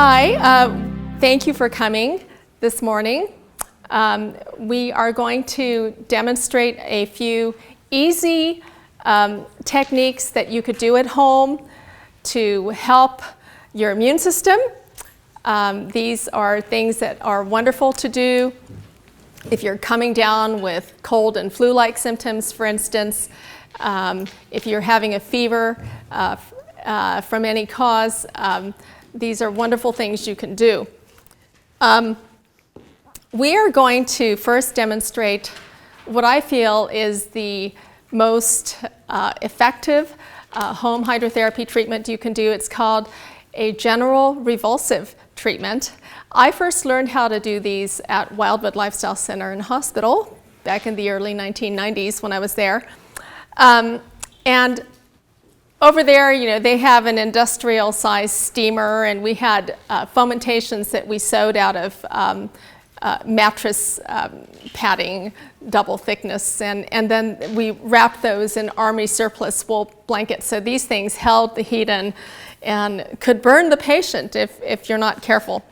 Hi, thank you for coming this morning. We are going to demonstrate a few easy techniques that you could do at home to help your immune system. These are things that are wonderful to do if you're coming down with cold and flu-like symptoms, for instance. If you're having a fever from any cause, these are wonderful things you can do. We are going to first demonstrate what I feel is the most effective home hydrotherapy treatment you can do. It's called a general revulsive treatment. I first learned how to do these at Wildwood Lifestyle Center and Hospital back in the early 1990s when I was there. And over there, you know, they have an industrial-sized steamer, and we had fomentations that we sewed out of mattress padding, double thickness, and then we wrapped those in Army surplus wool blankets. So these things held the heat in and could burn the patient if you're not careful.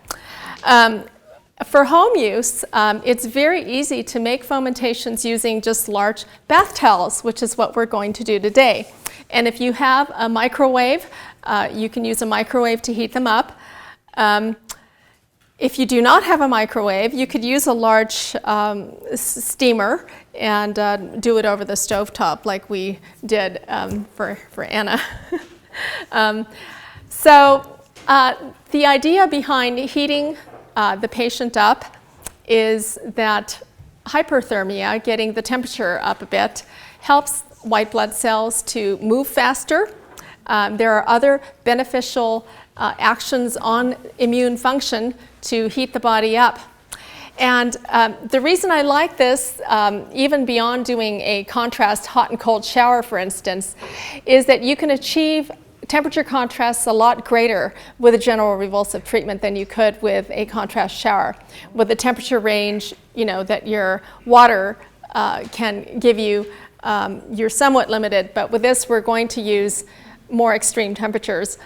For home use, it's very easy to make fomentations using just large bath towels, which is what we're going to do today. And if you have a microwave, you can use a microwave to heat them up. If you do not have a microwave, you could use a large steamer and do it over the stovetop like we did for Anna. So the idea behind heating the patient up is that hyperthermia, getting the temperature up a bit, helps white blood cells to move faster. There are other beneficial actions on immune function to heat the body up. And the reason I like this, even beyond doing a contrast hot and cold shower, for instance, is that you can achieve temperature contrasts a lot greater with a general revulsive treatment than you could with a contrast shower. With the temperature range, you know, that your water can give you, you're somewhat limited, but with this we're going to use more extreme temperatures.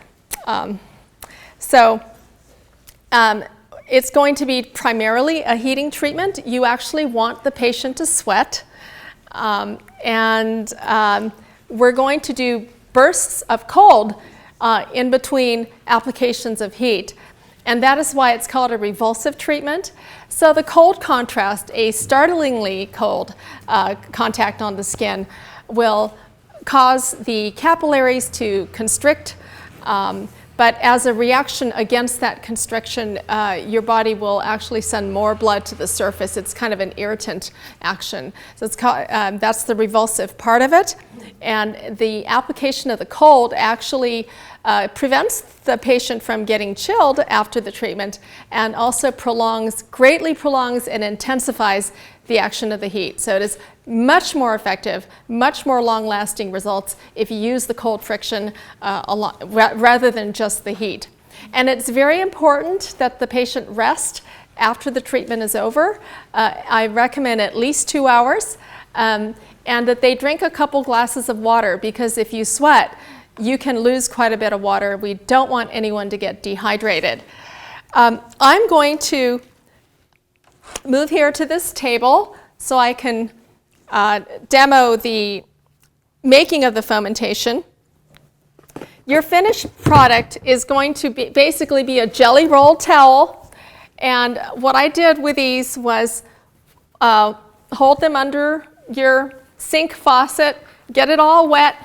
It's going to be primarily a heating treatment. You actually want the patient to sweat, and we're going to do bursts of cold in between applications of heat. And that is why it's called a revulsive treatment. So the cold contrast, a startlingly cold contact on the skin, will cause the capillaries to constrict, but as a reaction against that constriction, your body will actually send more blood to the surface. It's kind of an irritant action. So it's called, that's the revulsive part of it. And the application of the cold actually prevents the patient from getting chilled after the treatment, and also greatly prolongs and intensifies the action of the heat. So it is much more effective, much more long-lasting results if you use the cold friction rather than just the heat. And it's very important that the patient rest after the treatment is over. I recommend at least 2 hours, and that they drink a couple glasses of water, because if you sweat, you can lose quite a bit of water. We don't want anyone to get dehydrated. I'm going to move here to this table so I can demo the making of the fomentation. Your finished product is going to basically be a jelly roll towel. And what I did with these was hold them under your sink faucet, get it all wet,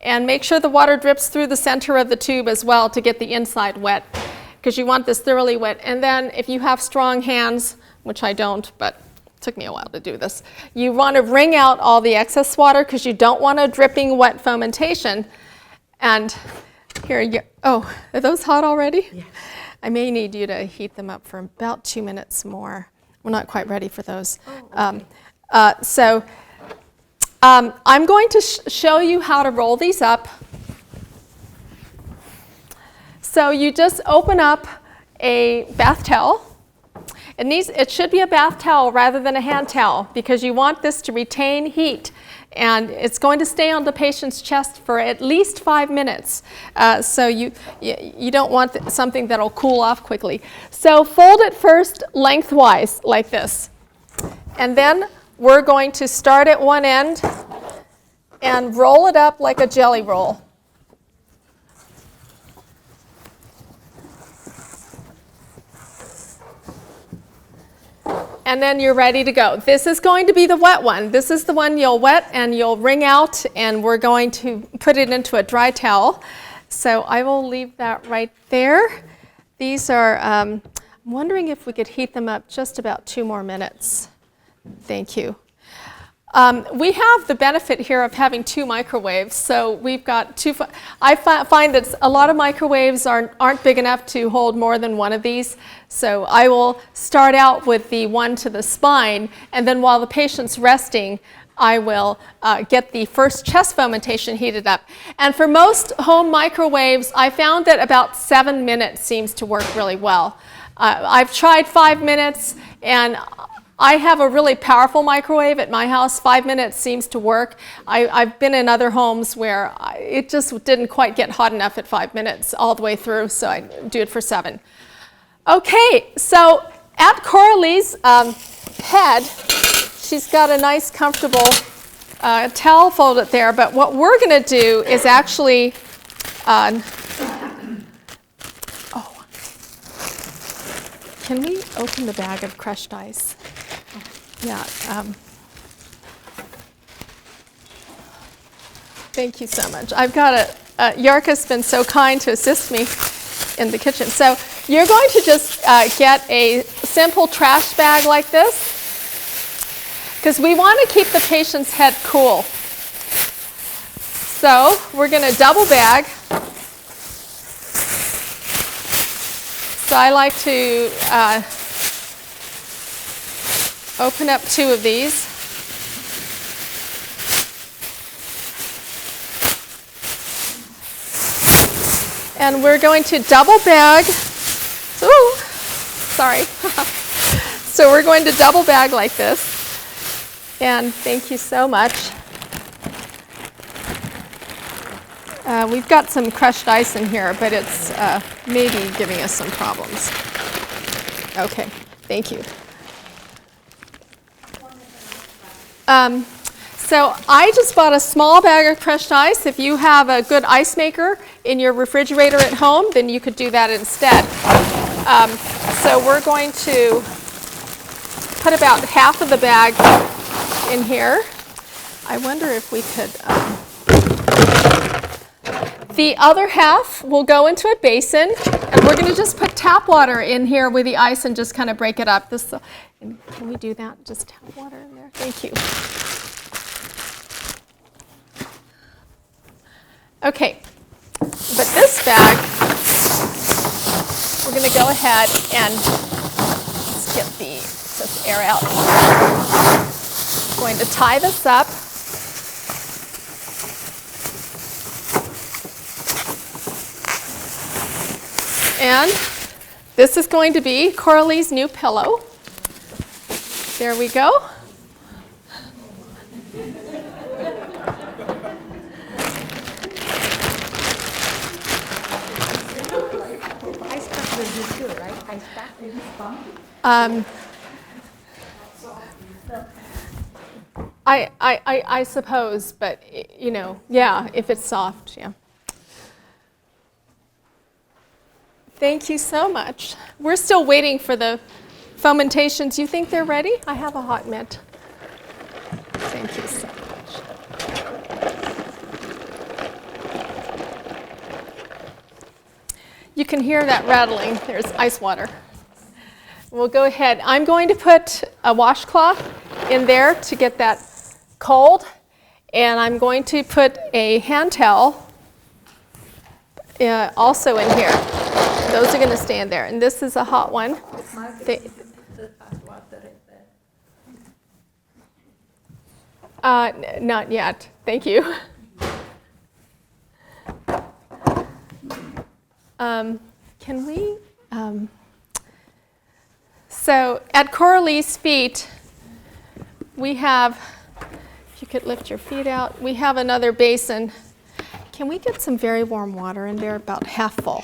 and make sure the water drips through the center of the tube as well to get the inside wet, because you want this thoroughly wet. And then if you have strong hands, which I don't, but it took me a while to do this, you want to wring out all the excess water, because you don't want a dripping wet fomentation. And here you go. Oh, are those hot already? Yes. I may need you to heat them up for about 2 minutes more. We're not quite ready for those. Oh, okay. I'm going to show you how to roll these up. So you just open up a bath towel. It should be a bath towel rather than a hand towel, because you want this to retain heat and it's going to stay on the patient's chest for at least 5 minutes. So you don't want something that'll cool off quickly. So fold it first lengthwise like this. And then we're going to start at one end and roll it up like a jelly roll. And then you're ready to go. This is going to be the wet one. This is the one you'll wet and you'll wring out, and we're going to put it into a dry towel. So I will leave that right there. These are, I'm wondering if we could heat them up just about 2 more minutes. Thank you. We have the benefit here of having 2 microwaves, so we've got 2. I find that a lot of microwaves aren't big enough to hold more than one of these, so I will start out with the one to the spine, and then while the patient's resting, I will get the first chest fomentation heated up. And for most home microwaves, I found that about 7 minutes seems to work really well. I've tried 5 minutes, and I have a really powerful microwave at my house. 5 minutes seems to work. I've been in other homes where it just didn't quite get hot enough at 5 minutes all the way through, so I do it for 7. Okay, so at Coralie's head, she's got a nice, comfortable towel folded there, but what we're going to do is actually, can we open the bag of crushed ice? Yeah. Thank you so much. I've got Yarka's been so kind to assist me in the kitchen. So you're going to just get a simple trash bag like this, because we want to keep the patient's head cool. So we're going to double bag. So I like to open up 2 of these. And we're going to double bag. Ooh, sorry. So we're going to double bag like this. And thank you so much. We've got some crushed ice in here, but it's maybe giving us some problems. Okay, thank you. So I just bought a small bag of crushed ice. If you have a good ice maker in your refrigerator at home, then you could do that instead. So we're going to put about half of the bag in here. I wonder if we could... The other half will go into a basin, and we're going to just put tap water in here with the ice and just kind of break it up. Can we do that? Just tap water in there. Thank you. Okay, but this bag, we're going to go ahead and let's get this air out. I'm going to tie this up. And this is going to be Coralie's new pillow. There we go. Ice pack will be good, right? Ice pack will be fun. I suppose, but you know, yeah, if it's soft, yeah. Thank you so much. We're still waiting for the fomentations. You think they're ready? I have a hot mitt. Thank you so much. You can hear that rattling. There's ice water. We'll go ahead. I'm going to put a washcloth in there to get that cold, and I'm going to put a hand towel also in here. Those are going to stand there, and this is a hot one. Not yet. Thank you. Can we? So at Coralie's feet, we have If you could lift your feet out. We have another basin. Can we get some very warm water in there, about half full?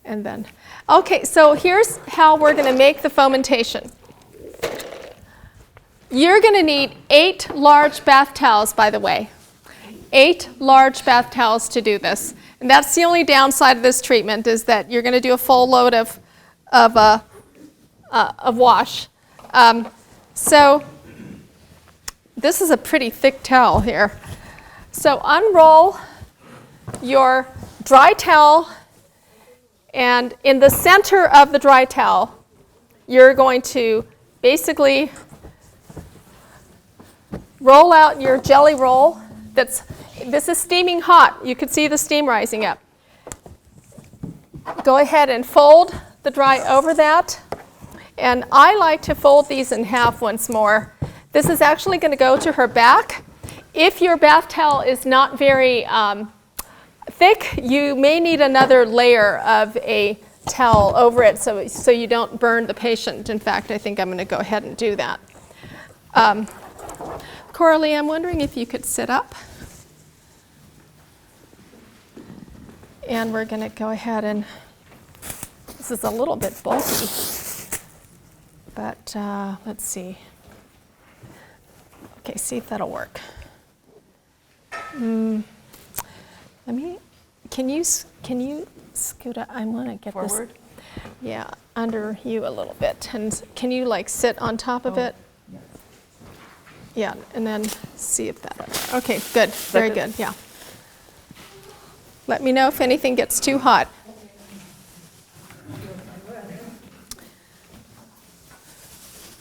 And then, okay, so here's how we're going to make the fomentation. You're going to need 8 large bath towels, by the way. 8 large bath towels to do this. And that's the only downside of this treatment, is that you're going to do a full load of wash. So this is a pretty thick towel here. So unroll your dry towel, and in the center of the dry towel, you're going to basically roll out your jelly roll. This is steaming hot. You can see the steam rising up. Go ahead and fold the dry over that. And I like to fold these in half once more. This is actually going to go to her back. If your bath towel is not very thick, you may need another layer of a towel over it so you don't burn the patient. In fact, I think I'm going to go ahead and do that. Coralie, I'm wondering if you could sit up. And we're going to go ahead and, this is a little bit bulky, but let's see. Okay, see if that'll work. Can you scoot up? I want to get Forward? this. Yeah, under you a little bit. And can you like sit on top of it? Yes. Yeah, and then see if that, okay, good, very good, yeah. Let me know if anything gets too hot.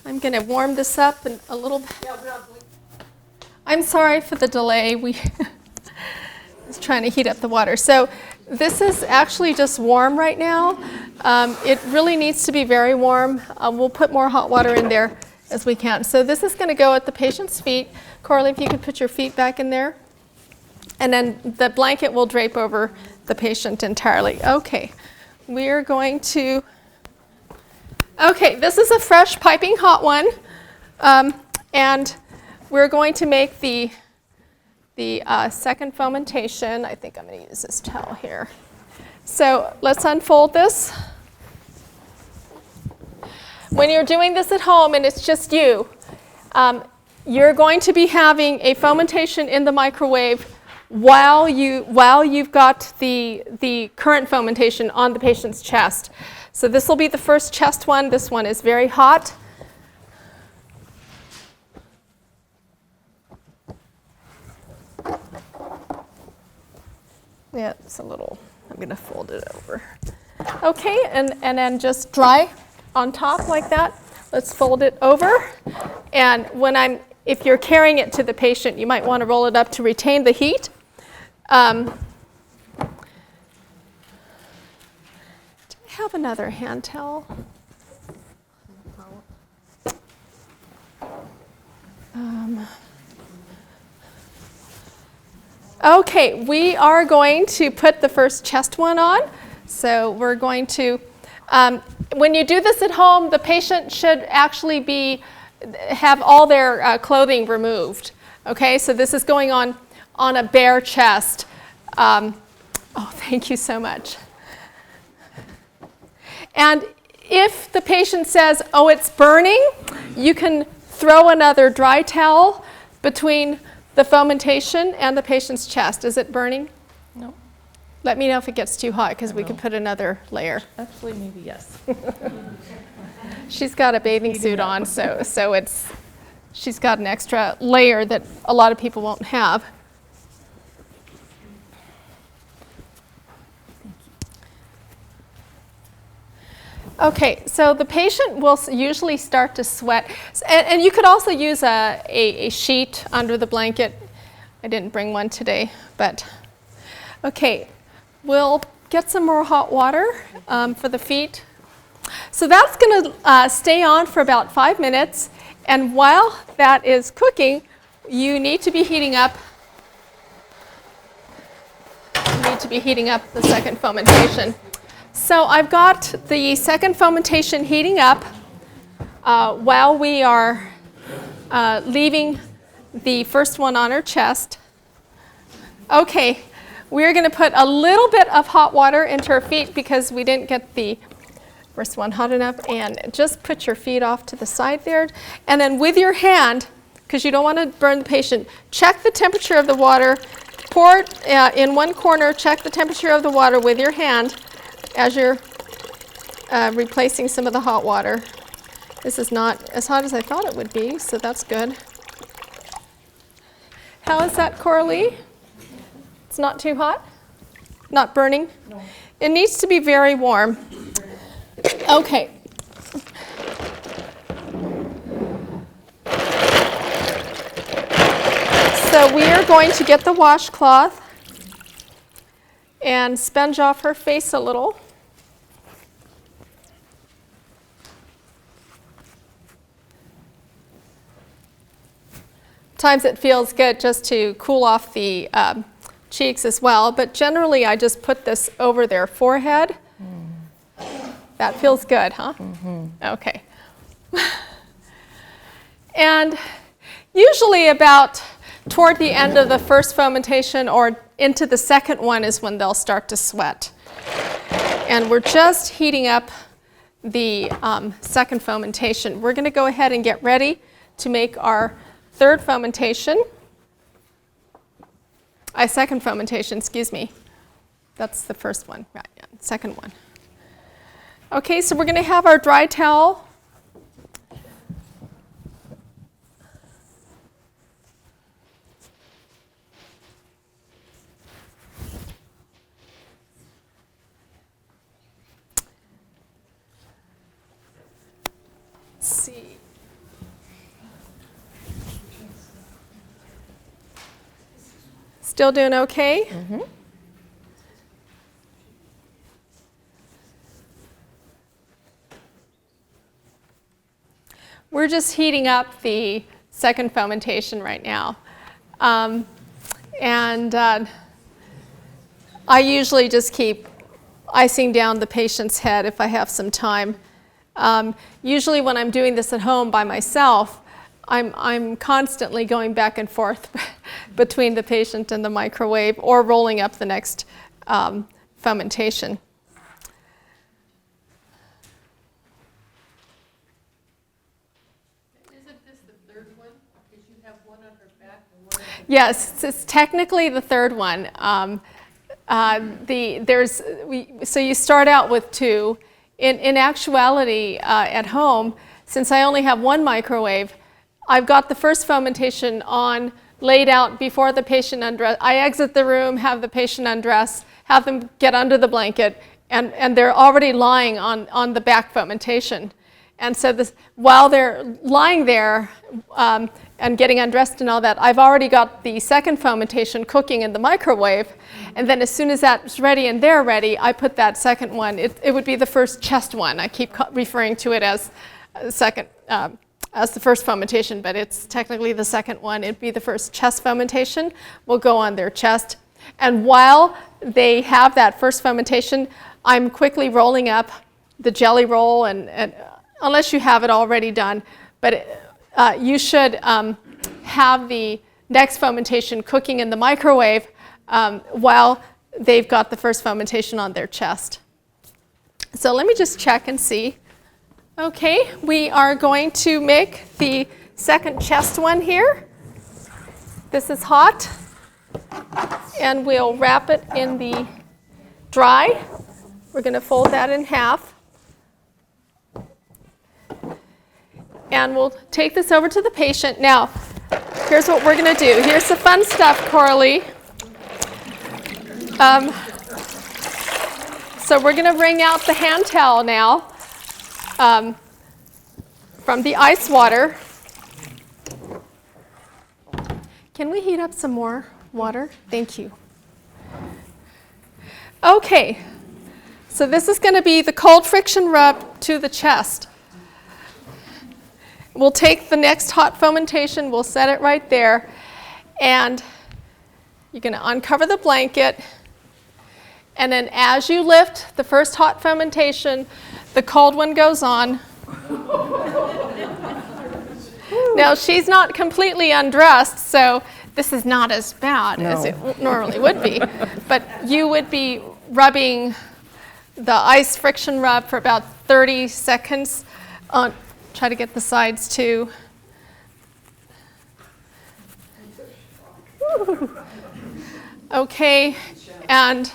I'm going to warm this up a little bit. I'm sorry for the delay. We was trying to heat up the water. So this is actually just warm right now. It really needs to be very warm. We'll put more hot water in there as we can. So this is going to go at the patient's feet. Coralie, if you could put your feet back in there. And then the blanket will drape over the patient entirely. Okay, we're going to, okay, this is a fresh piping hot one. And we're going to make the second fomentation. I think I'm going to use this towel here. So let's unfold this. When you're doing this at home and it's just you, you're going to be having a fomentation in the microwave while you've got the current fomentation on the patient's chest. So this will be the first chest one. This one is very hot. Yeah, it's a little, I'm going to fold it over. Okay, and then just dry on top like that. Let's fold it over. And if you're carrying it to the patient, you might want to roll it up to retain the heat. Do I have another hand towel? Okay, we are going to put the first chest one on. So we're going to, when you do this at home, the patient should actually have all their clothing removed. Okay, so this is going on a bare chest. Oh, thank you so much. And if the patient says, oh, it's burning, you can throw another dry towel between the fomentation and the patient's chest. Is it burning? No. Let me know if it gets too hot, because we could put another layer. Actually, maybe yes. She's got a bathing suit on, so she's got an extra layer that a lot of people won't have. Okay, so the patient will usually start to sweat. And you could also use a sheet under the blanket. I didn't bring one today, but okay. We'll get some more hot water for the feet. So that's going to stay on for about 5 minutes. And while that is cooking, you need to be heating up. The second fomentation. So I've got the second fomentation heating up while we are leaving the first one on her chest. Okay, we're going to put a little bit of hot water into her feet because we didn't get the first one hot enough, and just put your feet off to the side there. And then with your hand, because you don't want to burn the patient, check the temperature of the water. Pour it in one corner, check the temperature of the water with your hand as you're replacing some of the hot water. This is not as hot as I thought it would be, so that's good. How is that, Coralie? It's not too hot? Not burning? No. It needs to be very warm. Okay. So we are going to get the washcloth and sponge off her face a little. Sometimes it feels good just to cool off the cheeks as well, but generally I just put this over their forehead. That feels good, huh? Mm-hmm. Okay. And usually about toward the end of the first fomentation or into the second one is when they'll start to sweat. And we're just heating up the second fomentation. We're going to go ahead and get ready to make our third fomentation. Second fomentation, excuse me. That's the first one, right? Yeah, second one. Okay, so we're going to have our dry towel. Let's see. Still doing okay? Mm-hmm. We're just heating up the second fomentation right now. I usually just keep icing down the patient's head if I have some time. Usually when I'm doing this at home by myself, I'm constantly going back and forth between the patient and the microwave or rolling up the next fomentation. Yes, it's technically the third one. So you start out with two. In actuality, at home, since I only have one microwave, I've got the first fomentation on, laid out before the patient undress. I exit the room, have the patient undress, have them get under the blanket, and they're already lying on the back fomentation. And so while they're lying there, and getting undressed and all that, I've already got the second fomentation cooking in the microwave, and then as soon as that's ready and they're ready, I put that second one. It would be the first chest one. I keep referring to it as as the first fomentation, but it's technically the second one. It'd be the first chest fomentation. Will go on their chest, and while they have that first fomentation, I'm quickly rolling up the jelly roll, and unless you have it already done, but you should have the next fomentation cooking in the microwave while they've got the first fomentation on their chest. So let me just check and see. Okay, we are going to make the second chest one here. This is hot, and we'll wrap it in the dry. We're going to fold that in half. And we'll take this over to the patient. Now, here's what we're going to do. Here's the fun stuff, Coralie. So we're going to wring out the hand towel now from the ice water. Can we heat up some more water? Thank you. Okay, so this is going to be the cold friction rub to the chest. We'll take the next hot fomentation, we'll set it right there, and you're going to uncover the blanket, and then as you lift the first hot fomentation, the cold one goes on. Now, she's not completely undressed, so this is not as bad as it normally would be. But you would be rubbing the ice friction rub for about 30 seconds. Try to get the sides too. Okay, and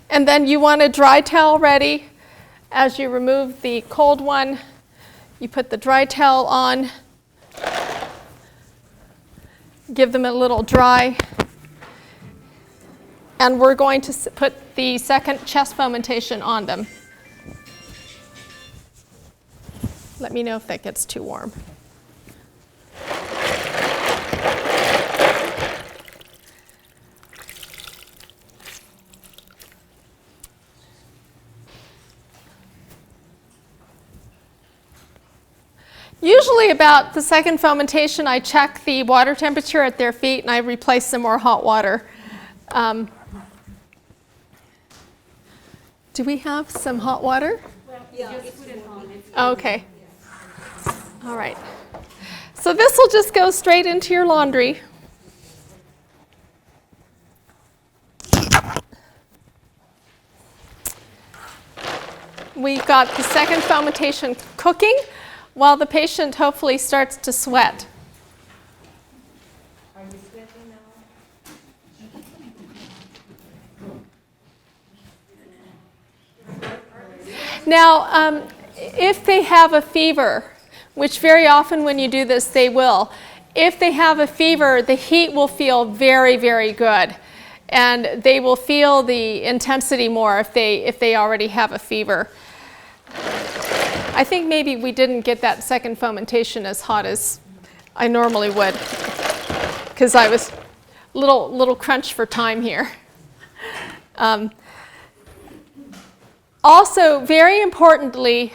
then you want a dry towel ready. As you remove the cold one, you put the dry towel on, give them a little dry, and we're going to put the second chest fomentation on them. Let me know if that gets too warm. Usually about the second fomentation, I check the water temperature at their feet and I replace some more hot water. Do we have some hot water? Well, yeah. Okay. All right. So this will just go straight into your laundry. We've got the second fomentation cooking while the patient hopefully starts to sweat. Are you sweating now? Now, if they have a fever, which very often when you do this they will, if they have a fever, the heat will feel very, very good. And they will feel the intensity more if they already have a fever. I think maybe we didn't get that second fomentation as hot as I normally would, because I was little crunch for time here. Also, very importantly,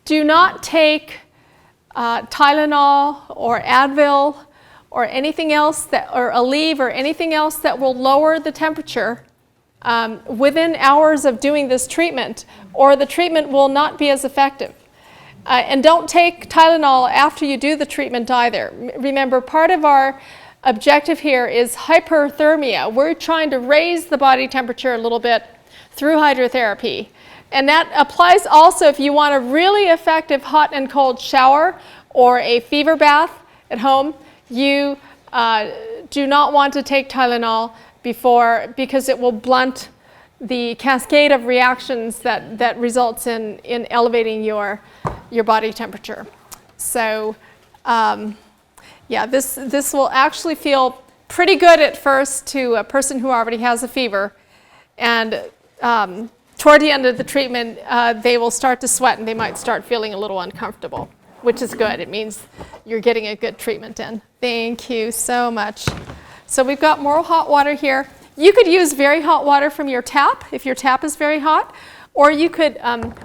do not take Tylenol or Advil or anything else or Aleve or anything else that will lower the temperature within hours of doing this treatment, or the treatment will not be as effective. And don't take Tylenol after you do the treatment either. Remember, part of our objective here is hyperthermia. We're trying to raise the body temperature a little bit through hydrotherapy. And that applies also if you want a really effective hot and cold shower or a fever bath at home. You do not want to take Tylenol before, because it will blunt the cascade of reactions that results in elevating your body temperature. So yeah, this will actually feel pretty good at first to a person who already has a fever, and toward the end of the treatment they will start to sweat and they might start feeling a little uncomfortable, which is good. It means you're getting a good treatment in. Thank you so much. So we've got more hot water here. You could use very hot water from your tap if your tap is very hot, or you could,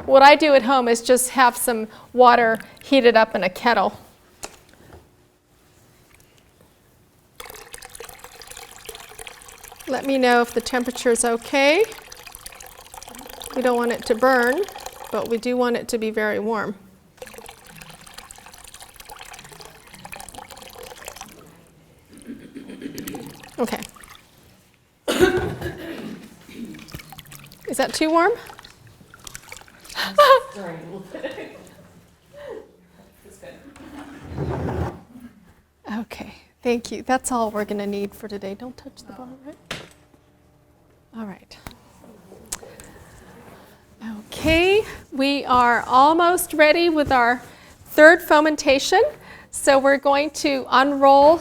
what I do at home is just have some water heated up in a kettle. Let me know if the temperature is okay. We don't want it to burn, but we do want it to be very warm. Okay. Is that too warm? Sorry, a little bit. That's good. Okay, thank you. That's all we're going to need for today. Don't touch the bar, right? All right. Okay, we are almost ready with our third fomentation. So we're going to unroll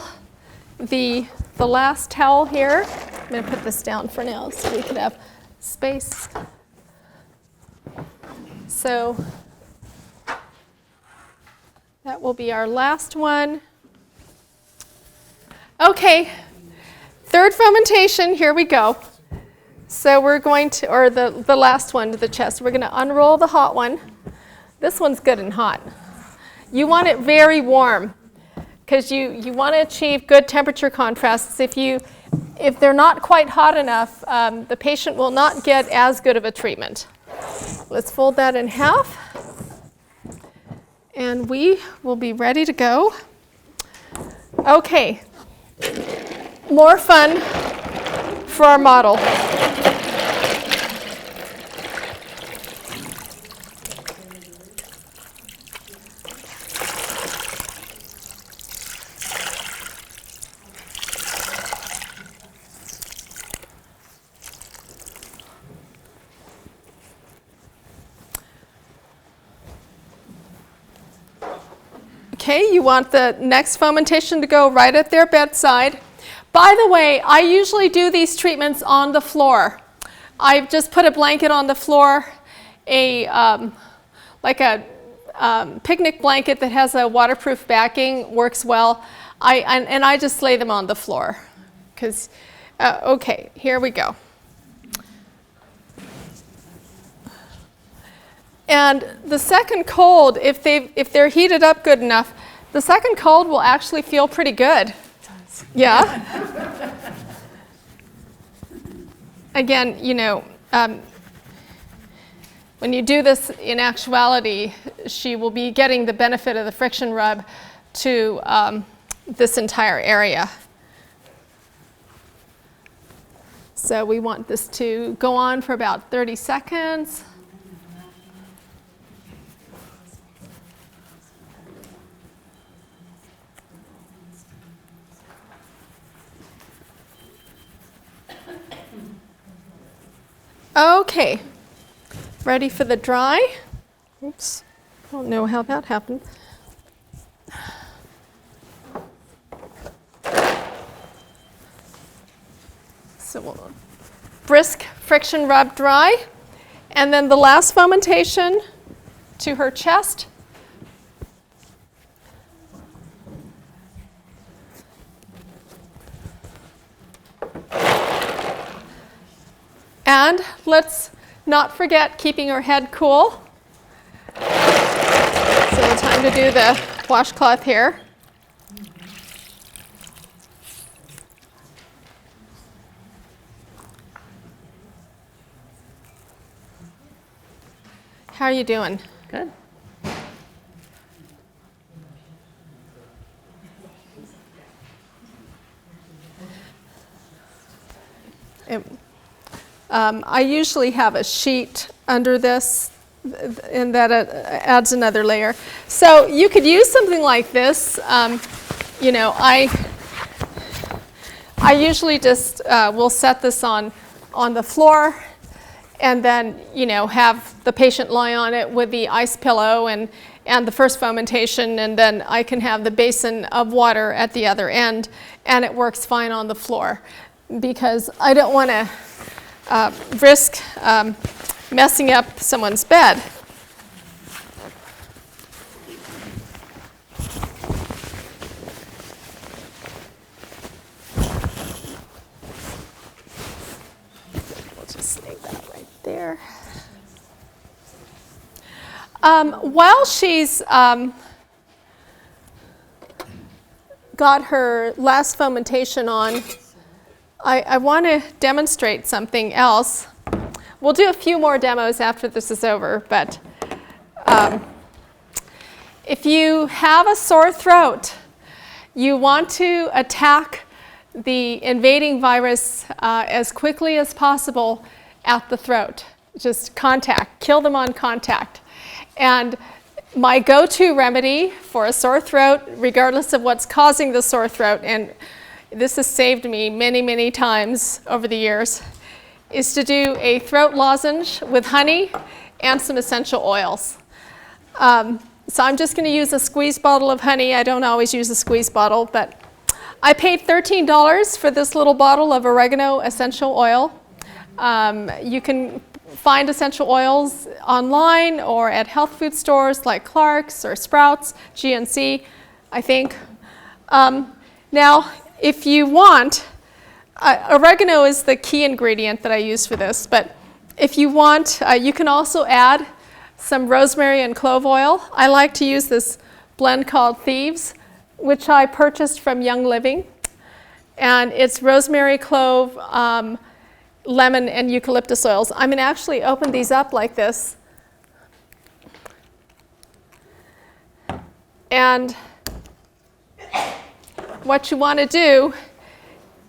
the last towel here. I'm going to put this down for now so we can have space. So that will be our last one. Okay, third fomentation, here we go. So we're going to, or the last one to the chest, we're going to unroll the hot one. This one's good and hot. You want it very warm, because you want to achieve good temperature contrasts. If they're not quite hot enough, the patient will not get as good of a treatment. Let's fold that in half. And we will be ready to go. Okay, more fun for our model. Okay, you want the next fomentation to go right at their bedside. By the way, I usually do these treatments on the floor. I've just put a blanket on the floor, like a picnic blanket that has a waterproof backing, works well. And I just lay them on the floor. Okay, here we go. And the second cold, if they're heated up good enough, the second cold will actually feel pretty good. Yeah. Again, when you do this in actuality, she will be getting the benefit of the friction rub to this entire area. So we want this to go on for about 30 seconds. Okay, ready for the dry. Oops, I don't know how that happened. So we'll brisk friction rub dry. And then the last fomentation to her chest. And let's not forget keeping her head cool. So time to do the washcloth here. How are you doing? Good. I usually have a sheet under this, and that adds another layer. So you could use something like this. I usually just will set this on the floor, and then have the patient lie on it with the ice pillow and the first fomentation, and then I can have the basin of water at the other end, and it works fine on the floor because I don't want to risk messing up someone's bed. We'll just snake that right there. While she's got her last fomentation on, I want to demonstrate something else. We'll do a few more demos after this is over, but if you have a sore throat, you want to attack the invading virus as quickly as possible at the throat. Just contact, kill them on contact. And my go-to remedy for a sore throat, regardless of what's causing the sore throat, and this has saved me many, many times over the years, is to do a throat lozenge with honey and some essential oils. So I'm just going to use a squeeze bottle of honey. I don't always use a squeeze bottle, but I paid $13 for this little bottle of oregano essential oil. You can find essential oils online or at health food stores like Clark's or Sprouts, GNC, I think. Now, if you want, oregano is the key ingredient that I use for this, but if you want, you can also add some rosemary and clove oil. I like to use this blend called Thieves, which I purchased from Young Living. And it's rosemary, clove, lemon, and eucalyptus oils. I'm going to actually open these up like this. And what you want to do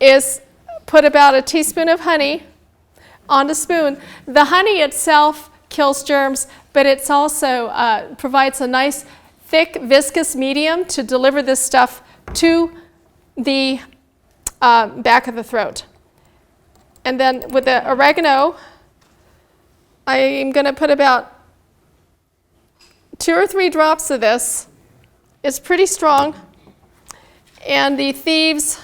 is put about a teaspoon of honey on the spoon. The honey itself kills germs, but it's also provides a nice thick viscous medium to deliver this stuff to the back of the throat. And then with the oregano, I'm going to put about 2 or 3 drops of this. It's pretty strong. And the thieves,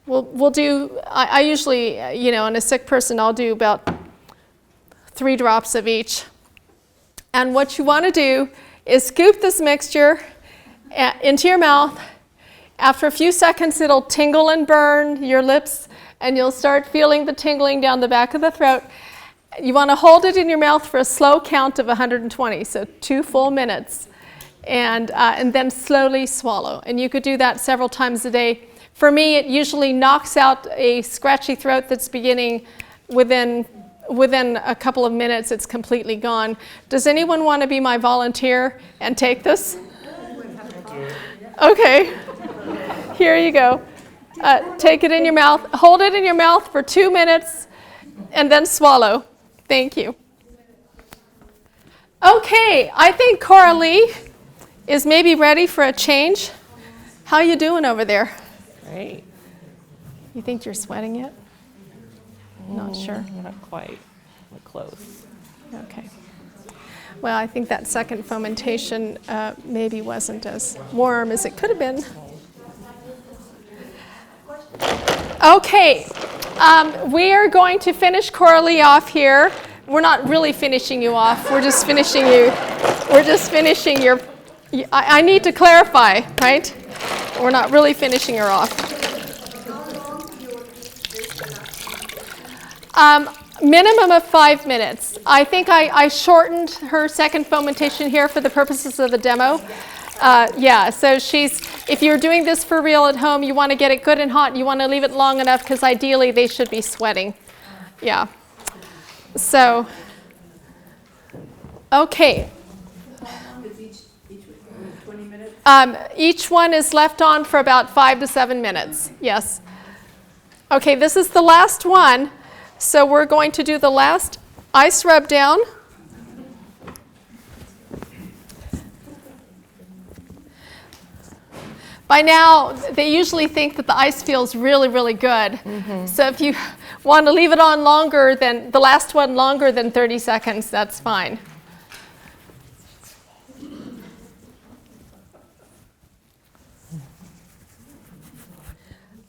we'll do, I usually, in a sick person, I'll do about 3 drops of each. And what you want to do is scoop this mixture into your mouth. After a few seconds, it'll tingle and burn your lips, and you'll start feeling the tingling down the back of the throat. You want to hold it in your mouth for a slow count of 120, so 2 full minutes, and then slowly swallow. And you could do that several times a day. For me, it usually knocks out a scratchy throat that's beginning within a couple of minutes. It's completely gone. Does anyone want to be my volunteer and take this? Okay. Here you go. Take it in your mouth. Hold it in your mouth for 2 minutes and then swallow. Thank you. Okay, I think Coralie is maybe ready for a change. How you doing over there? Great. You think you're sweating yet? Not sure. Not quite. We're close. Okay. Well, I think that second fomentation maybe wasn't as warm as it could have been. Okay, we are going to finish Coralie off here. We're not really finishing you off. We're just finishing you. We're just finishing your. I need to clarify, right? We're not really finishing her off. Minimum of 5 minutes. I think I shortened her second fomentation here for the purposes of the demo. So if you're doing this for real at home, you want to get it good and hot. You want to leave it long enough because ideally they should be sweating. Yeah. So, okay. How long is each 20 minutes? Each one is left on for about 5 to 7 minutes. Yes. Okay, this is the last one. So we're going to do the last ice rub down. By now, they usually think that the ice feels really, really good. Mm-hmm. So if you want to leave it on longer than the last one, longer than 30 seconds, that's fine.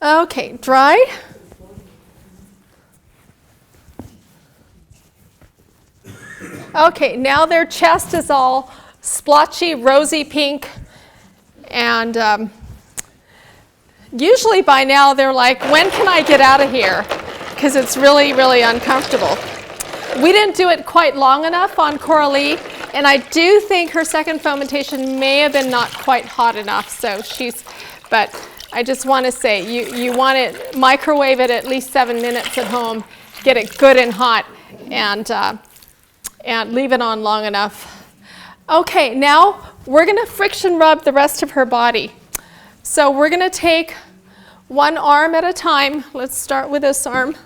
Okay, dry. Okay, now their chest is all splotchy, rosy pink, and usually by now they're like, when can I get out of here? Because it's really, really uncomfortable. We didn't do it quite long enough on Coralie, and I do think her second fomentation may have been not quite hot enough, but I just want to say, you want to microwave it at least 7 minutes at home, get it good and hot, and leave it on long enough. Okay, now we're going to friction rub the rest of her body. So we're going to take one arm at a time. Let's start with this arm.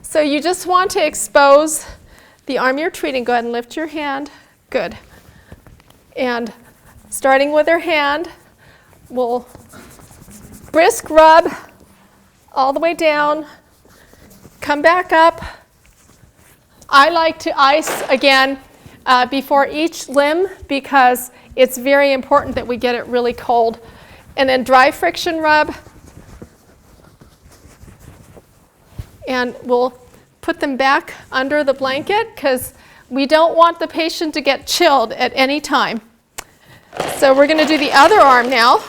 So you just want to expose the arm you're treating. Go ahead and lift your hand. Good. And starting with her hand, we'll brisk rub all the way down, come back up. I like to ice again before each limb because it's very important that we get it really cold. And then dry friction rub. And we'll put them back under the blanket because we don't want the patient to get chilled at any time. So we're going to do the other arm now.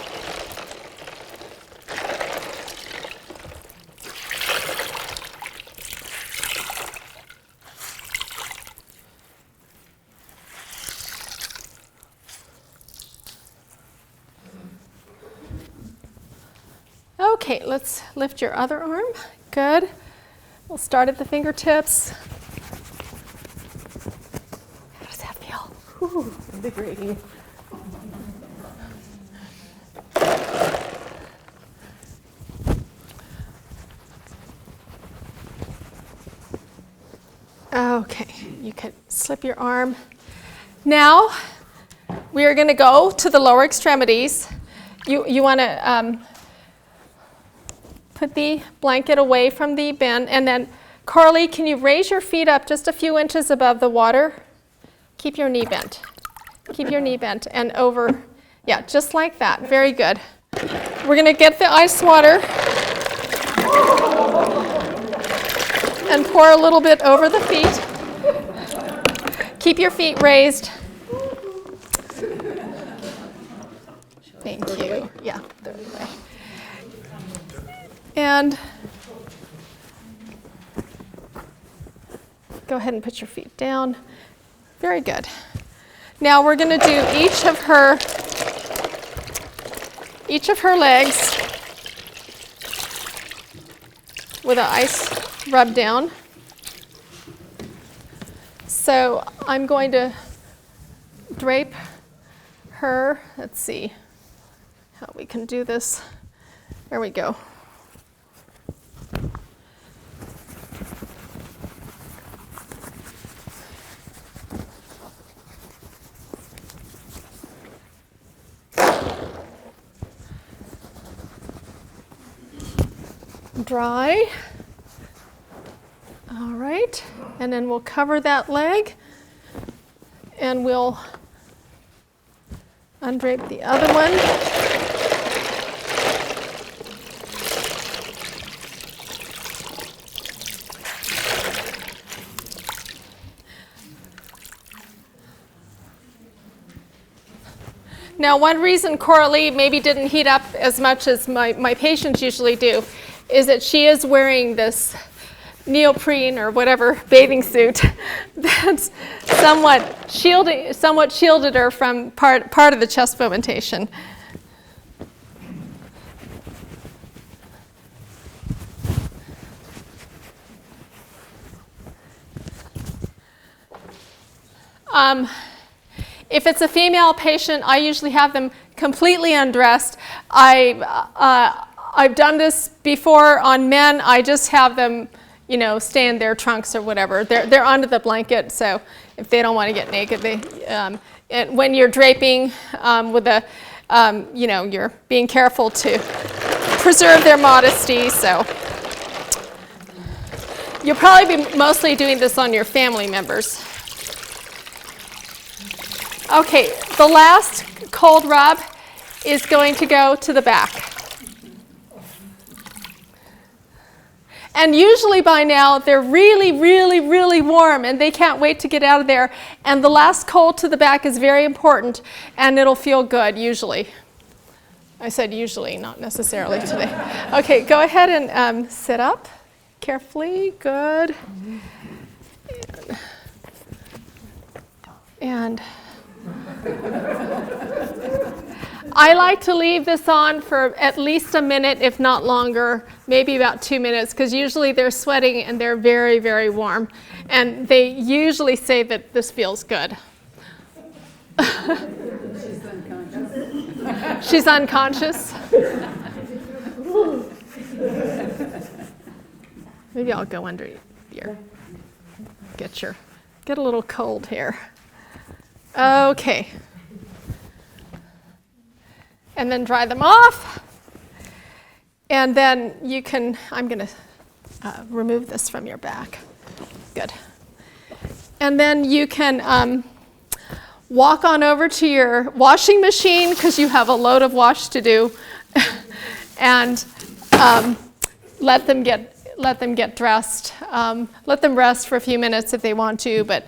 Okay, let's lift your other arm. Good. We'll start at the fingertips. How does that Whew, invigorating. Okay, you can slip your arm. Now, we are going to go to the lower extremities. You want to put the blanket away from the bin, and then, Carly, can you raise your feet up just a few inches above the water? Keep your knee bent. Keep your knee bent and over. Yeah, just like that. Very good. We're going to get the ice water and pour a little bit over the feet. Keep your feet raised. Thank you. Yeah, third way. And go ahead and put your feet down. Very good. Now we're going to do each of her legs with an ice rub down. So I'm going to drape her. Let's see how we can do this. There we go. Dry. All right, and then we'll cover that leg and we'll undrape the other one. Now, one reason Coralie maybe didn't heat up as much as my patients usually do is that she is wearing this neoprene or whatever bathing suit that's somewhat shielded her from part of the chest fomentation. If it's a female patient, I usually have them completely undressed. I've done this before on men. I just have them, stay in their trunks or whatever. They're under the blanket, so if they don't want to get naked, and when you're draping with you're being careful to preserve their modesty. So you'll probably be mostly doing this on your family members. Okay, the last cold rub is going to go to the back. And usually by now, they're really, really, really warm, and they can't wait to get out of there. And the last cold to the back is very important, and it'll feel good, usually. I said usually, not necessarily today. Okay, go ahead and sit up carefully. Good. And I like to leave this on for at least a minute, if not longer, maybe about 2 minutes, because usually they're sweating and they're very, very warm. And they usually say that this feels good. She's unconscious. Maybe I'll go under here. Get a little cold here. Okay. And then dry them off. And then you can, I'm going to remove this from your back. Good. And then you can walk on over to your washing machine, because you have a load of wash to do, and let them get dressed. Let them rest for a few minutes if they want to, but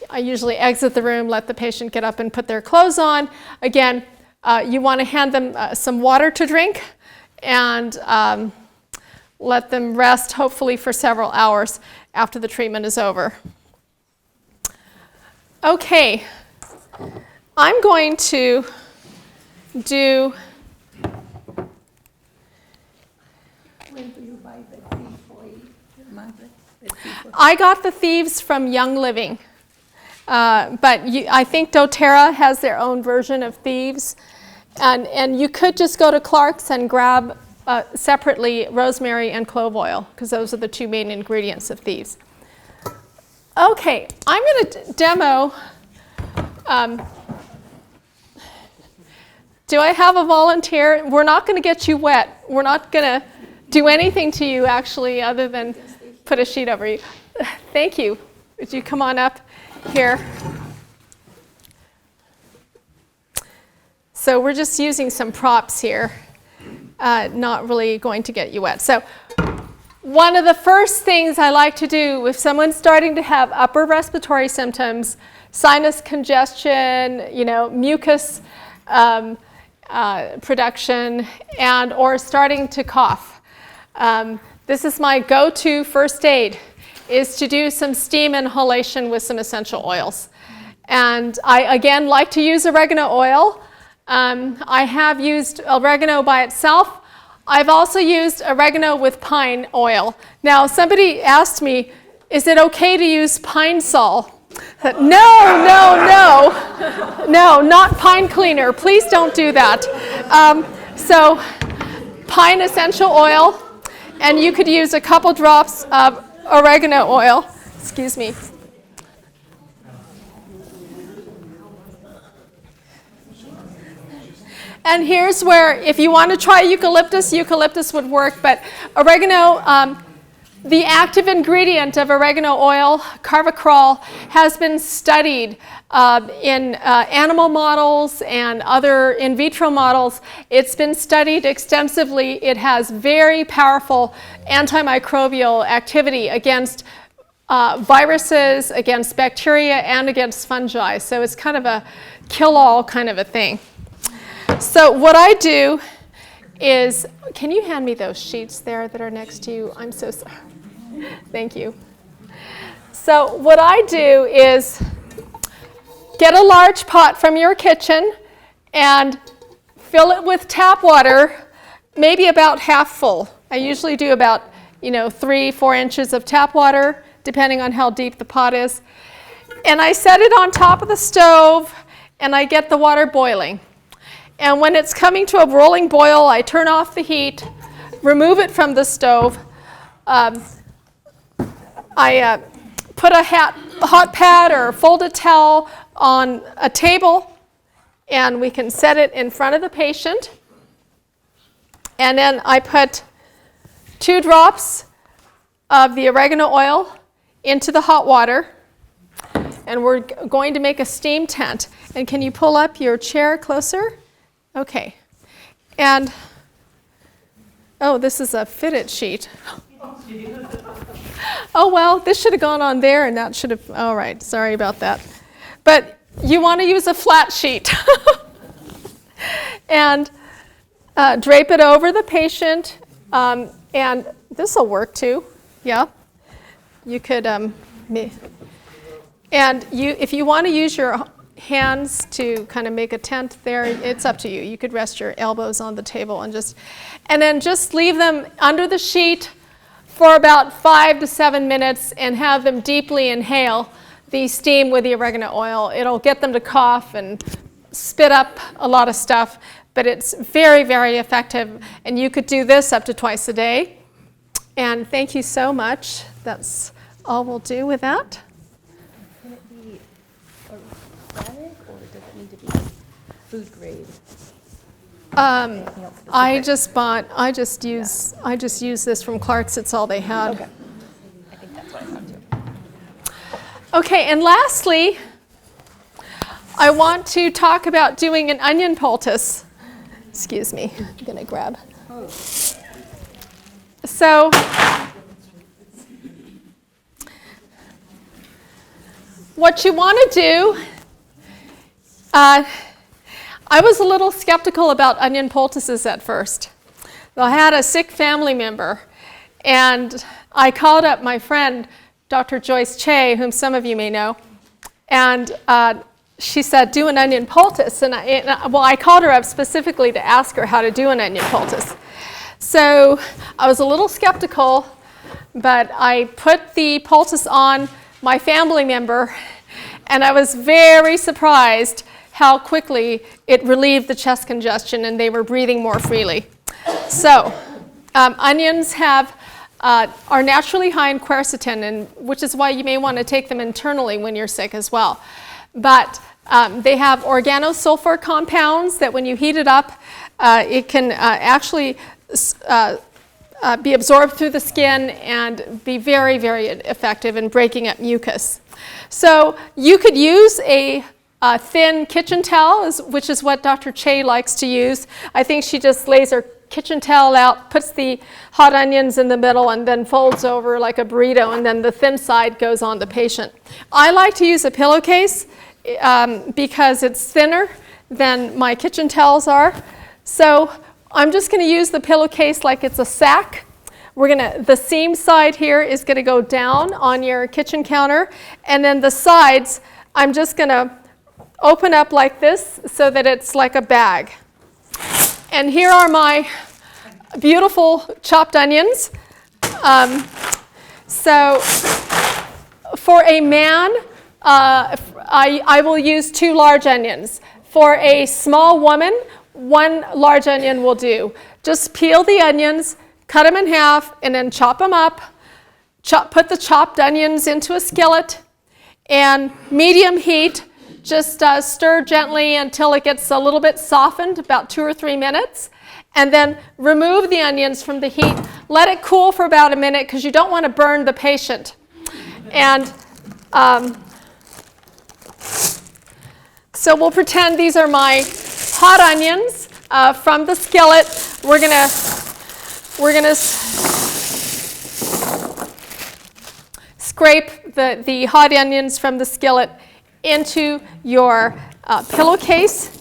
I usually exit the room, let the patient get up and put their clothes on. Again, you want to hand them some water to drink and let them rest, hopefully for several hours after the treatment is over. Okay, I'm going to do. Where do you buy the thief for you, Margaret? I got the thieves from Young Living. But I think doTERRA has their own version of thieves. And you could just go to Clark's and grab separately rosemary and clove oil, because those are the two main ingredients of thieves. Okay, I'm going to demo. Do I have a volunteer? We're not going to get you wet. We're not going to do anything to you, actually, other than put a sheet over you. Thank you. Would you come on up here? So we're just using some props here, not really going to get you wet. So one of the first things I like to do if someone's starting to have upper respiratory symptoms, sinus congestion, mucus production, and or starting to cough. This is my go-to first aid, is to do some steam inhalation with some essential oils. And I, again, like to use oregano oil. I have used oregano by itself. I've also used oregano with pine oil. Now, somebody asked me, is it okay to use pine sol? No, not pine cleaner. Please don't do that. So pine essential oil, and you could use a couple drops of oregano oil. Excuse me. And here's where, if you want to try eucalyptus would work, but oregano, the active ingredient of oregano oil, carvacrol, has been studied in animal models and other in vitro models. It's been studied extensively. It has very powerful antimicrobial activity against viruses, against bacteria, and against fungi. So it's kind of a kill-all kind of a thing. So what I do is, can you hand me those sheets there that are next to you? I'm so sorry. Thank you. So what I do is get a large pot from your kitchen and fill it with tap water, maybe about half full. I usually do about 3-4 inches of tap water, depending on how deep the pot is. And I set it on top of the stove, and I get the water boiling. And when it's coming to a rolling boil, I turn off the heat, remove it from the stove. I put a hot pad or folded towel on a table, and we can set it in front of the patient. And then I put 2 drops of the oregano oil into the hot water, and we're going to make a steam tent. And can you pull up your chair closer? Okay. And, oh, this is a fitted sheet. Oh, well, this should have gone on there, and that should have, all right, sorry about that. But you want to use a flat sheet. And drape it over the patient, and this will work too, yeah. You could, and if you want to use your hands to kind of make a tent there, it's up to you. You could rest your elbows on the table and then just leave them under the sheet for about 5 to 7 minutes and have them deeply inhale the steam with the oregano oil. It'll get them to cough and spit up a lot of stuff, but it's very, very effective. And you could do this up to twice a day. And thank you so much. That's all we'll do with that. Can it be organic, or does it need to be food grade? I just use this from Clark's. It's all they had. Okay. I think that's what I thought too. Okay, and lastly, I want to talk about doing an onion poultice. Excuse me, I'm gonna grab. So, what you want to do, I was a little skeptical about onion poultices at first. I had a sick family member, and I called up my friend, Dr. Joyce Che, whom some of you may know, and she said, do an onion poultice. And I called her up specifically to ask her how to do an onion poultice. So I was a little skeptical, but I put the poultice on my family member, And I was very surprised how quickly it relieved the chest congestion and they were breathing more freely. So onions are naturally high in quercetin, and which is why you may want to take them internally when you're sick as well. But they have organosulfur compounds that when you heat it up, it can actually be absorbed through the skin and be very, very effective in breaking up mucus. So you could use a thin kitchen towel, which is what Dr. Che likes to use. I think she just lays her kitchen towel out, puts the hot onions in the middle, and then folds over like a burrito, and then the thin side goes on the patient. I like to use a pillowcase because it's thinner than my kitchen towels are. So I'm just going to use the pillowcase like it's a sack. The seam side here is going to go down on your kitchen counter, and then the sides I'm just going to open up like this so that it's like a bag. And here are my beautiful chopped onions. So for a man, I will use 2 large onions. For a small woman, 1 large onion will do. Just peel the onions, cut them in half, and then chop them up. Put the chopped onions into a skillet, and medium heat. Just stir gently until it gets a little bit softened, about 2 or 3 minutes, and then remove the onions from the heat. Let it cool for about a minute because you don't want to burn the patient. And so we'll pretend these are my hot onions from the skillet. We're gonna scrape the hot onions from the skillet into your pillowcase,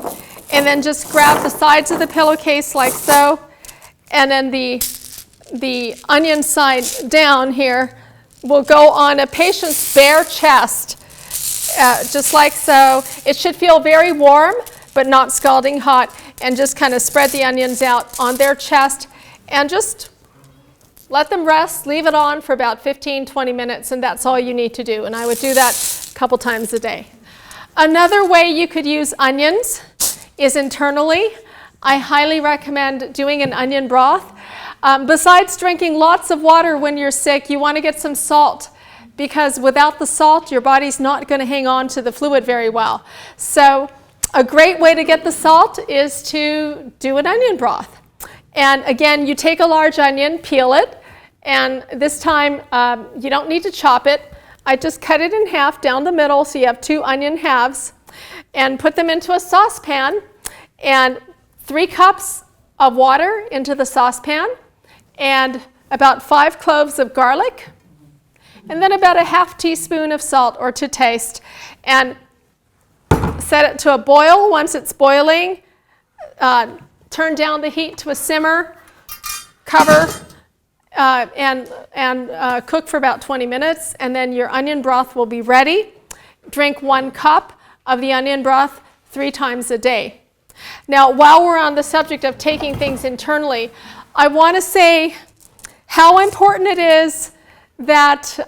and then just grab the sides of the pillowcase like so, and then the onion side down here will go on a patient's bare chest, just like so. It should feel very warm but not scalding hot, and just kind of spread the onions out on their chest and just let them rest, leave it on for about 15-20 minutes, and that's all you need to do. And I would do that a couple times a day. Another way you could use onions is internally. I highly recommend doing an onion broth. Besides drinking lots of water when you're sick, you want to get some salt, because without the salt, your body's not going to hang on to the fluid very well. So a great way to get the salt is to do an onion broth. And again, you take a large onion, peel it, and this time you don't need to chop it. I just cut it in half down the middle so you have 2 onion halves, and put them into a saucepan, and 3 cups of water into the saucepan, and about 5 cloves of garlic, and then about a ½ teaspoon of salt or to taste, and set it to a boil. Once it's boiling, turn down the heat to a simmer, cover, and cook for about 20 minutes, and then your onion broth will be ready. Drink 1 cup of the onion broth 3 times a day. Now, while we're on the subject of taking things internally, I want to say how important it is that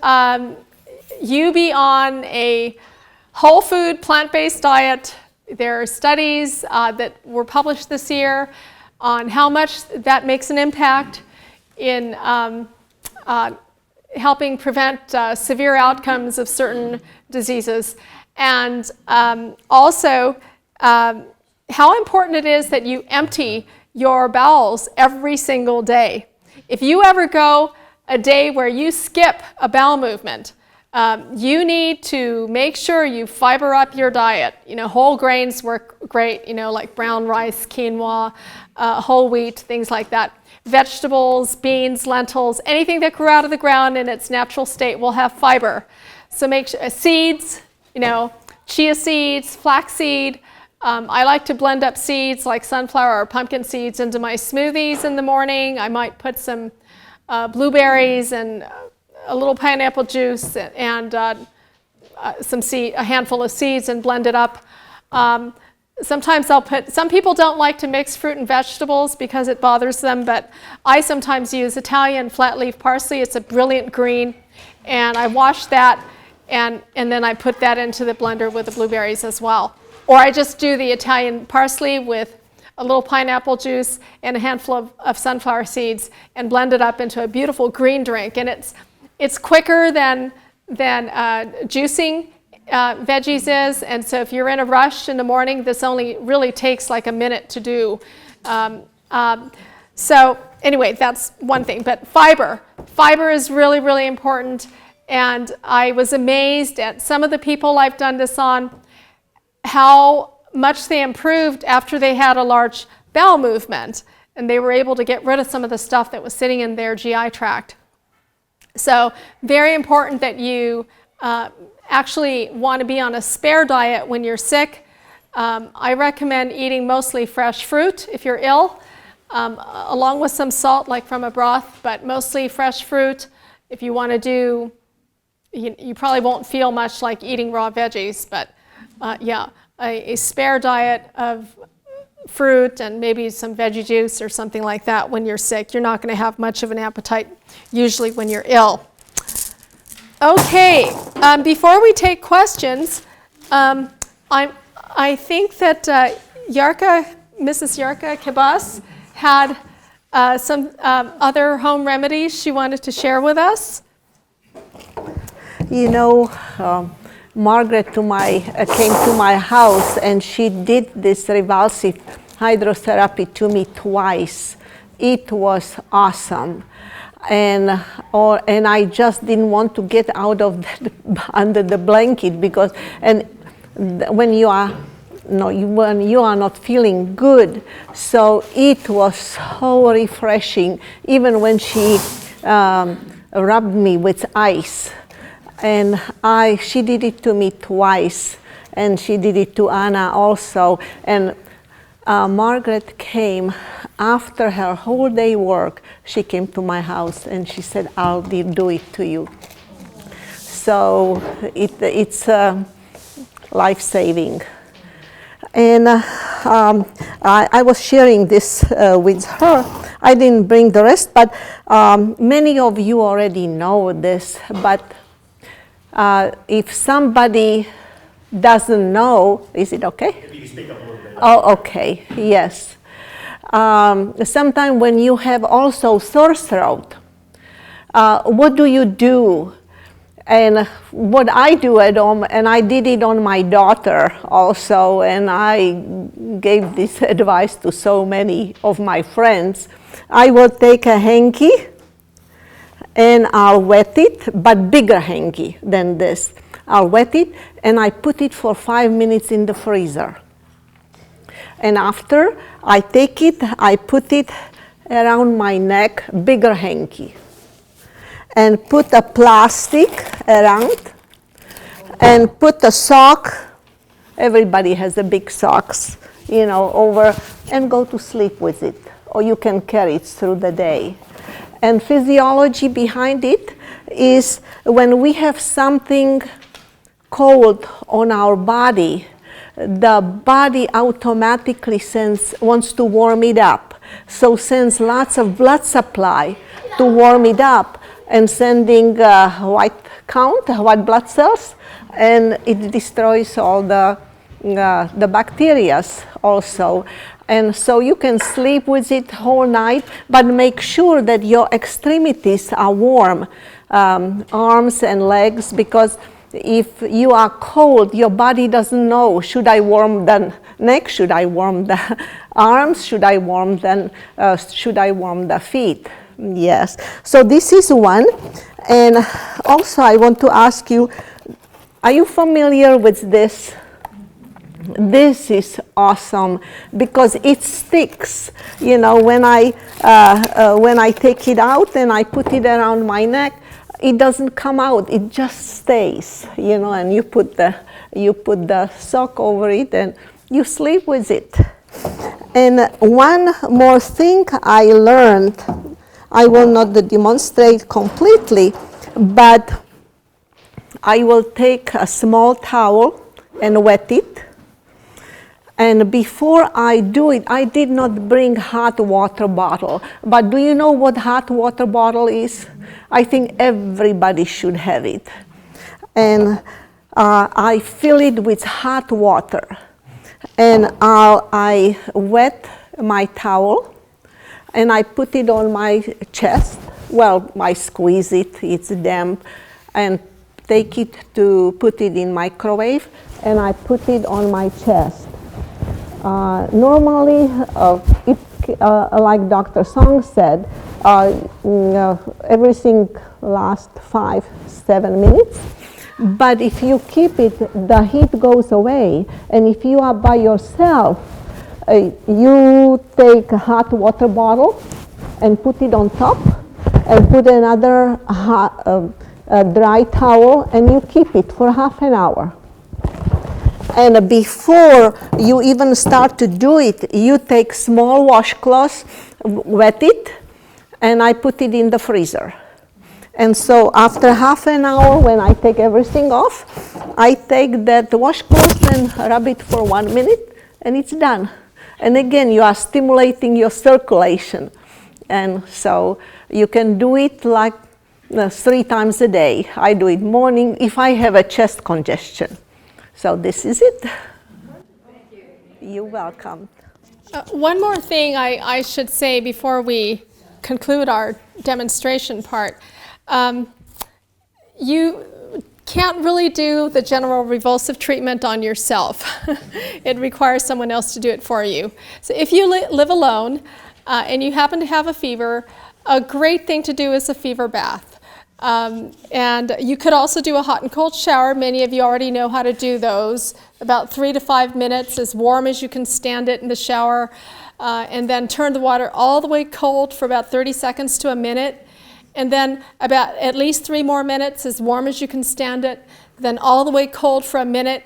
you be on a whole food, plant-based diet. There are studies that were published this year on how much that makes an impact in helping prevent severe outcomes of certain diseases. And also how important it is that you empty your bowels every single day. If you ever go a day where you skip a bowel movement, you need to make sure you fiber up your diet. You know, whole grains work great, you know, like brown rice, quinoa, whole wheat, things like that. Vegetables, beans, lentils, anything that grew out of the ground in its natural state will have fiber. So make sure, seeds, you know, chia seeds, flaxseed. I like to blend up seeds like sunflower or pumpkin seeds into my smoothies in the morning. I might put some blueberries and a little pineapple juice and a handful of seeds and blend it up. Sometimes I'll put, some people don't like to mix fruit and vegetables because it bothers them, but I sometimes use Italian flat leaf parsley. It's a brilliant green, and I wash that and then I put that into the blender with the blueberries as well. Or I just do the Italian parsley with a little pineapple juice and a handful of sunflower seeds and blend it up into a beautiful green drink. And it's quicker than juicing veggies is, and so if you're in a rush in the morning, this only really takes like a minute to do. So anyway, that's one thing. But fiber is really, really important. And I was amazed at some of the people I've done this on, how much they improved after they had a large bowel movement, and they were able to get rid of some of the stuff that was sitting in their GI tract. So very important that you actually want to be on a spare diet when you're sick. I recommend eating mostly fresh fruit if you're ill, along with some salt like from a broth, but mostly fresh fruit. If you want to do, you probably won't feel much like eating raw veggies, but yeah, a spare diet of fruit and maybe some veggie juice or something like that when you're sick. You're not going to have much of an appetite usually when you're ill. Okay, before we take questions, I think that Mrs. Yarka Kibas had some other home remedies she wanted to share with us. You know, Margaret came to my house and she did this Revulsive hydrotherapy to me twice. It was awesome. And I just didn't want to get out of under the blanket because when you are not feeling good, so it was so refreshing. Even when she rubbed me with ice, and she did it to me twice, and she did it to Anna also. And Margaret came after her whole day work. She came to my house and she said, "I'll do it to you." So it's life-saving. And I was sharing this with her. I didn't bring the rest, but many of you already know this. But if somebody doesn't know, is it okay? If you can speak up a little bit. Oh, okay, yes. Sometimes when you have also sore throat, what do you do? And what I do at home, and I did it on my daughter also, and I gave this advice to so many of my friends. I will take a hanky and I'll wet it, but bigger hanky than this. I'll wet it and I put it for 5 minutes in the freezer. And after I take it, I put it around my neck, bigger hanky. And put a plastic around and put a sock. Everybody has a big socks, over, and go to sleep with it. Or you can carry it through the day. And physiology behind it is when we have something cold on our body, the body automatically wants to warm it up. So sends lots of blood supply to warm it up, and sending white blood cells, and it destroys all the bacteria also. And so you can sleep with it whole night, but make sure that your extremities are warm, arms and legs, because if you are cold, your body doesn't know, should I warm the neck, should I warm the arms, should I warm the feet? Yes, so this is one. And also I want to ask you, are you familiar with this? This is awesome because it sticks. When I take it out and I put it around my neck, it doesn't come out, it just stays, and you put the sock over it and you sleep with it. And one more thing I learned, I will not demonstrate completely, but I will take a small towel and wet it. And before I do it, I did not bring hot water bottle. But do you know what hot water bottle is? I think everybody should have it. and I fill it with hot water. And I wet my towel, and I put it on my chest. Well, I squeeze it, it's damp, and take it to put it in microwave, and I put it on my chest. Normally, like Dr. Song said, everything lasts 5-7 minutes. But if you keep it, the heat goes away. And if you are by yourself, you take a hot water bottle and put it on top, and put another dry towel, and you keep it for half an hour. And before you even start to do it, you take small washcloths, wet it, and I put it in the freezer. And so after half an hour, when I take everything off, I take that washcloth and rub it for 1 minute, and it's done. And again, you are stimulating your circulation. And so you can do it like 3 times a day. I do it morning if I have a chest congestion. So this is it. Thank you. You're welcome. One more thing I should say before we conclude our demonstration part. You can't really do the general revulsive treatment on yourself. It requires someone else to do it for you. So if you live alone and you happen to have a fever, a great thing to do is a fever bath. And you could also do a hot and cold shower. Many of you already know how to do those. About 3 to 5 minutes, as warm as you can stand it in the shower. And then turn the water all the way cold for about 30 seconds to a minute. And then about at least 3 more minutes, as warm as you can stand it. Then all the way cold for a minute.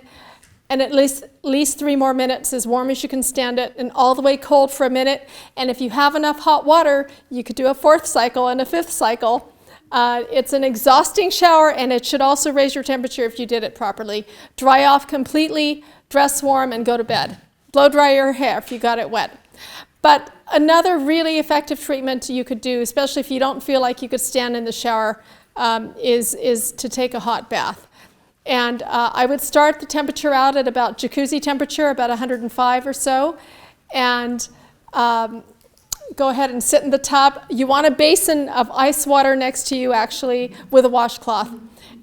And at least 3 more minutes, as warm as you can stand it, and all the way cold for a minute. And if you have enough hot water, you could do a 4th cycle and a 5th cycle. It's an exhausting shower, and it should also raise your temperature if you did it properly. Dry off completely, dress warm, and go to bed. Blow dry your hair if you got it wet. But another really effective treatment you could do, especially if you don't feel like you could stand in the shower, is to take a hot bath. And I would start the temperature out at about jacuzzi temperature, about 105 or so, and go ahead and sit in the tub. You want a basin of ice water next to you, actually, with a washcloth.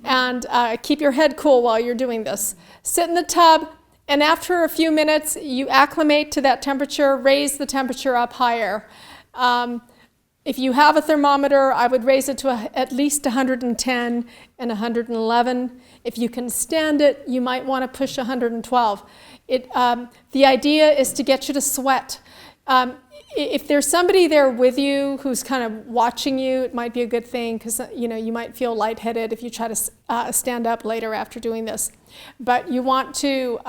And keep your head cool while you're doing this. Sit in the tub, and after a few minutes, you acclimate to that temperature, raise the temperature up higher. If you have a thermometer, I would raise it to at least 110 and 111. If you can stand it, you might want to push 112. The idea is to get you to sweat. If there's somebody there with you who's kind of watching you, it might be a good thing, because you might feel lightheaded if you try to stand up later after doing this. But you want to,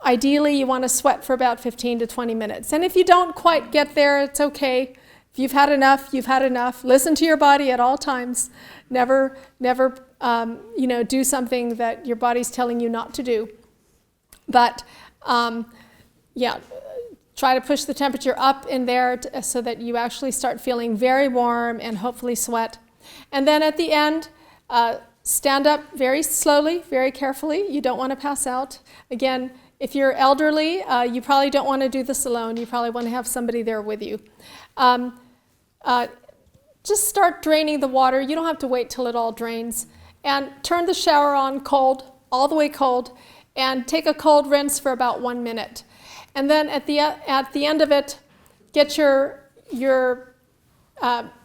ideally, you want to sweat for about 15 to 20 minutes. And if you don't quite get there, it's okay. If you've had enough, you've had enough. Listen to your body at all times. Never do something that your body's telling you not to do. But try to push the temperature up in there so that you actually start feeling very warm and hopefully sweat. And then at the end, stand up very slowly, very carefully. You don't want to pass out. Again, if you're elderly, you probably don't want to do this alone. You probably want to have somebody there with you. Just start draining the water. You don't have to wait till it all drains. And turn the shower on cold, all the way cold, and take a cold rinse for about 1 minute. And then at the end of it, get your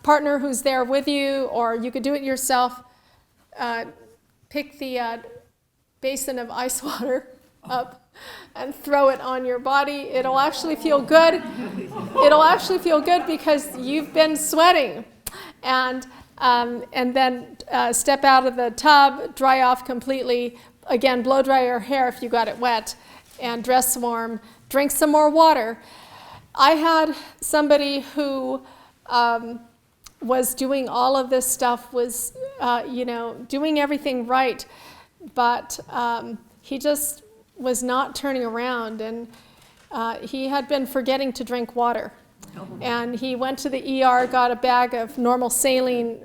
partner who's there with you, or you could do it yourself. Pick the basin of ice water up and throw it on your body. It'll actually feel good. It'll actually feel good because you've been sweating. And then step out of the tub, dry off completely. Again, blow dry your hair if you got it wet, and dress warm. Drink some more water. I had somebody who was doing all of this stuff, was doing everything right, but he just was not turning around, and he had been forgetting to drink water. And he went to the ER, got a bag of normal saline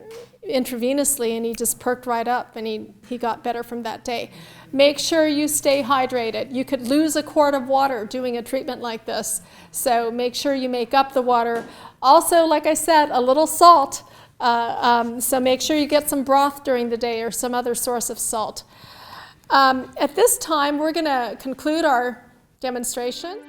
intravenously, and he just perked right up, and he got better from that day. Make sure you stay hydrated. You could lose a quart of water doing a treatment like this, so make sure you make up the water. Also, like I said, a little salt, so make sure you get some broth during the day or some other source of salt. At this time, we're going to conclude our demonstration.